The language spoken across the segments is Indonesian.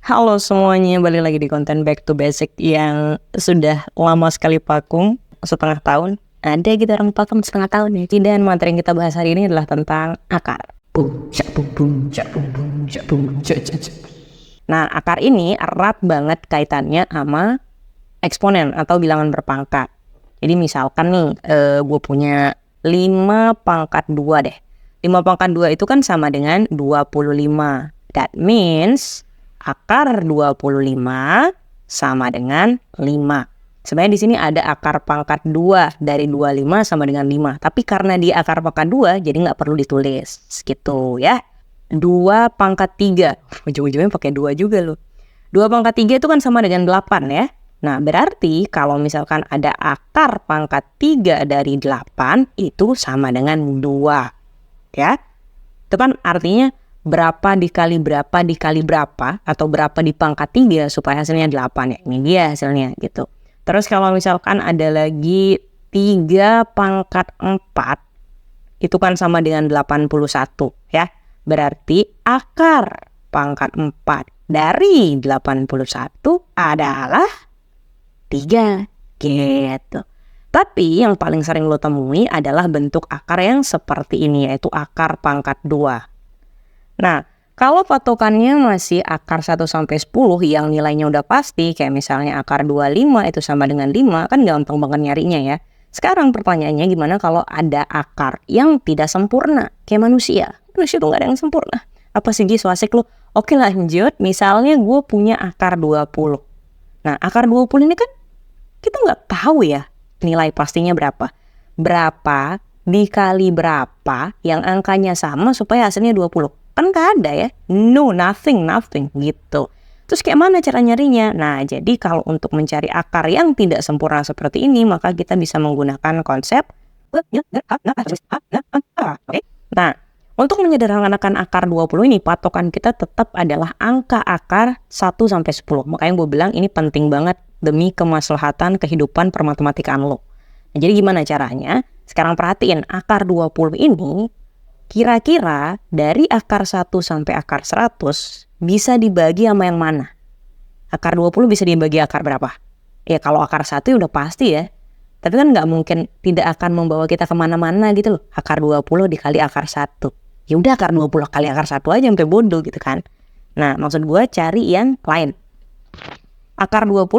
Halo semuanya, balik lagi di konten Back to Basic yang sudah lama sekali vakum, setengah tahun. Ada kita orang vakum setengah tahun ya. Dan materi yang kita bahas hari ini adalah tentang akar. Nah, akar ini erat banget kaitannya sama eksponen atau bilangan berpangkat. Jadi misalkan nih, gue punya 5 pangkat 2 deh. 5 pangkat 2 itu kan sama dengan 25. That means akar 25 sama dengan 5. Sebenarnya di sini ada akar pangkat 2 dari 25 sama dengan 5. Tapi karena dia akar pangkat 2, jadi nggak perlu ditulis. Gitu ya. 2 pangkat 3. Ujung-ujungnya pakai 2 juga loh. 2 pangkat 3 itu kan sama dengan 8 ya. Nah, berarti kalau misalkan ada akar pangkat 3 dari 8, itu sama dengan 2. Ya. Itu kan artinya berapa dikali berapa atau berapa di pangkat 3 supaya hasilnya 8 ya. Ini dia hasilnya gitu. Terus kalau misalkan ada lagi 3 pangkat 4, itu kan sama dengan 81 ya. Berarti akar pangkat 4 dari 81 adalah 3 gitu. Tapi yang paling sering lo temui adalah bentuk akar yang seperti ini, yaitu akar pangkat 2. Nah, kalau patokannya masih akar 1 sampai 10 yang nilainya udah pasti, kayak misalnya akar 25 itu sama dengan 5, kan gampang banget nyarinya ya. Sekarang pertanyaannya gimana kalau ada akar yang tidak sempurna, kayak manusia? Manusia tuh gak ada yang sempurna. Apa sih so asik lo? Oke lanjut, misalnya gue punya akar 20. Nah, akar 20 ini kan kita nggak tahu ya nilai pastinya berapa. Berapa dikali berapa yang angkanya sama supaya hasilnya 20. Kan nggak ada ya. No, nothing gitu. Terus kayak mana cara nyarinya? Nah, jadi kalau untuk mencari akar yang tidak sempurna seperti ini, maka kita bisa menggunakan konsep Nah, untuk menyederhanakan akar 20 ini, patokan kita tetap adalah angka akar 1 sampai 10. Makanya gue bilang ini penting banget demi kemaslahatan kehidupan permatematikaan lo. Nah, jadi gimana caranya? Sekarang perhatiin, akar 20 ini kira-kira dari akar 1 sampai akar 100 bisa dibagi sama yang mana? Akar 20 bisa dibagi akar berapa? Ya kalau akar 1 ya udah pasti ya. Tapi kan nggak mungkin tidak akan membawa kita kemana-mana gitu loh. Akar 20 dikali akar 1. Ya udah akar 20 kali akar 1 aja sampai bodoh gitu kan. Nah maksud gue cari yang lain. Akar 20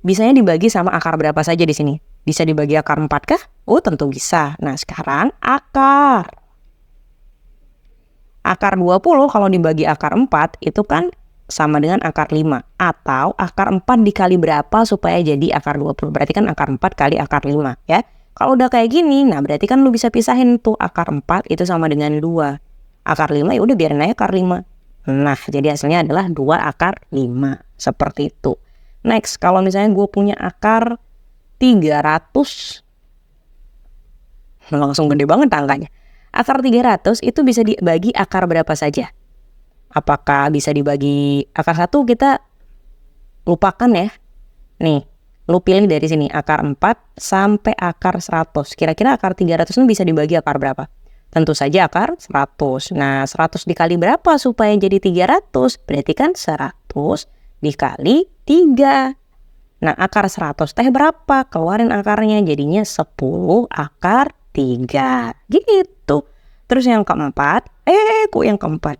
bisanya dibagi sama akar berapa saja di sini? Bisa dibagi akar 4 kah? Oh tentu bisa. Nah sekarang akar 20 kalau dibagi akar 4 itu kan sama dengan akar 5. Atau akar 4 dikali berapa supaya jadi akar 20. Berarti kan akar 4 kali akar 5 ya. Kalau udah kayak gini, nah berarti kan lu bisa pisahin tuh akar 4 itu sama dengan 2. Akar 5 ya udah biarin aja akar 5. Nah jadi hasilnya adalah 2 akar 5. Seperti itu. Next, kalau misalnya gue punya akar 300. Langsung gede banget angkanya. Akar 300 itu bisa dibagi akar berapa saja? Apakah bisa dibagi akar 1 kita lupakan ya. Nih, lu pilih dari sini akar 4 sampai akar 100. Kira-kira akar 300 itu bisa dibagi akar berapa? Tentu saja akar 100. Nah, 100 dikali berapa supaya jadi 300? Berarti kan 100 dikali 3. Nah, akar 100 teh berapa? Keluarin akarnya jadinya 10 akar 3 gitu. Terus yang keempat, kok yang keempat?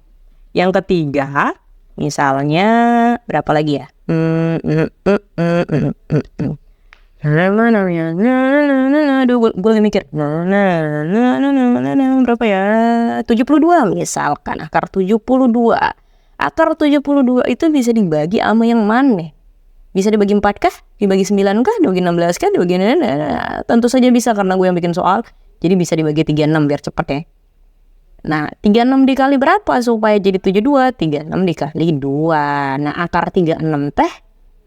Yang ketiga, misalnya berapa lagi ya? Aduh, gue lagi mikir. Berapa ya? 72 misalkan, akar 72. Akar 72 itu bisa dibagi sama yang mana? Bisa dibagi 4 kah? Dibagi 9 kah? Dibagi 16 kah? Dibagi tentu saja bisa karena gue yang bikin soal. Jadi bisa dibagi 36 biar cepet ya. Nah 36 dikali berapa supaya jadi 72? 36 dikali 2. Nah akar 36 teh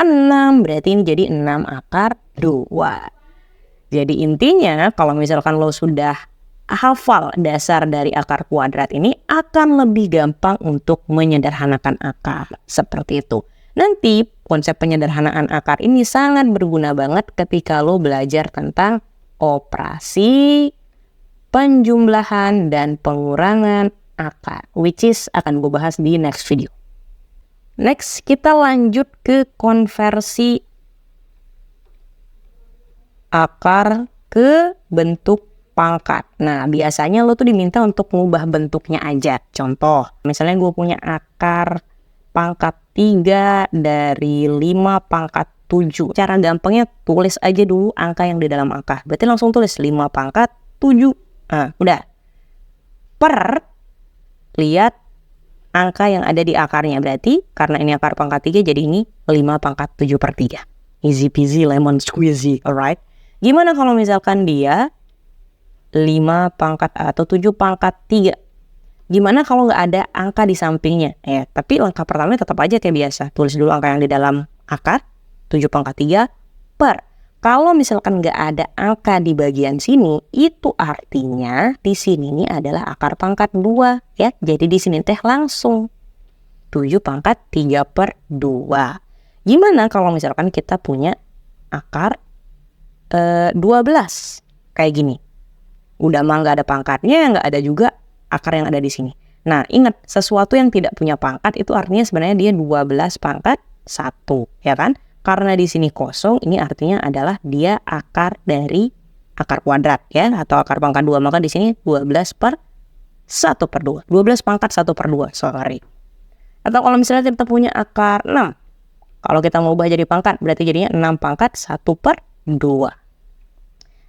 6. Berarti ini jadi 6 akar 2. Jadi intinya kalau misalkan lo sudah hafal dasar dari akar kuadrat ini, akan lebih gampang untuk menyederhanakan akar. Seperti itu. Nanti konsep penyederhanaan akar ini sangat berguna banget ketika lo belajar tentang operasi penjumlahan dan pengurangan akar, which is akan gue bahas di next video. Next, kita lanjut ke konversi akar ke bentuk pangkat. Nah, biasanya lo tuh diminta untuk mengubah bentuknya aja. Contoh, misalnya gue punya akar pangkat 3 dari 5 pangkat 7. Cara gampangnya tulis aja dulu angka yang di dalam angka. Berarti langsung tulis 5 pangkat 7. Nah, udah. Per, lihat angka yang ada di akarnya. Berarti karena ini akar pangkat 3, jadi ini 5 pangkat 7 per 3. Easy peasy lemon squeezy, alright? Gimana kalau misalkan dia 5 pangkat atau 7 pangkat 3? Gimana kalau nggak ada angka di sampingnya? Tapi langkah pertamanya tetap aja kayak biasa. Tulis dulu angka yang di dalam akar, 7 pangkat 3 per. Kalau misalkan nggak ada angka di bagian sini, itu artinya di sini ini adalah akar pangkat 2 ya. Jadi di sini teh langsung 7 pangkat 3 per 2. Gimana kalau misalkan kita punya akar 12 kayak gini? Udah mah nggak ada pangkatnya, nggak ada juga akar yang ada di sini. Nah, ingat, sesuatu yang tidak punya pangkat itu artinya sebenarnya dia 12 pangkat 1, ya kan? Karena di sini kosong, ini artinya adalah dia akar dari akar kuadrat ya, atau akar pangkat 2. Maka di sini 12 per 1 per 2. 12 pangkat 1 per 2, sorry. Atau kalau misalnya kita punya akar 6, kalau kita mau ubah jadi pangkat, berarti jadinya 6 pangkat 1 per 2.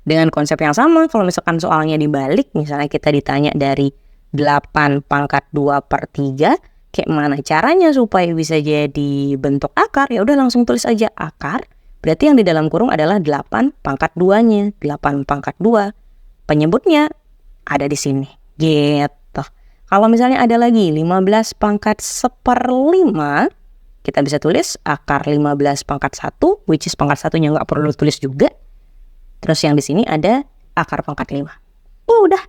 Dengan konsep yang sama, kalau misalkan soalnya dibalik, misalnya kita ditanya dari 8 pangkat 2 per 3, kayak mana caranya supaya bisa jadi bentuk akar? Ya udah langsung tulis aja akar, berarti yang di dalam kurung adalah 8 pangkat 2-nya. 8 pangkat 2, penyebutnya ada di sini, gitu. Kalau misalnya ada lagi 15 pangkat 1/5, kita bisa tulis akar 15 pangkat 1, which is pangkat 1-nya nggak perlu tulis juga. Terus yang di sini ada akar pangkat 5. Udah.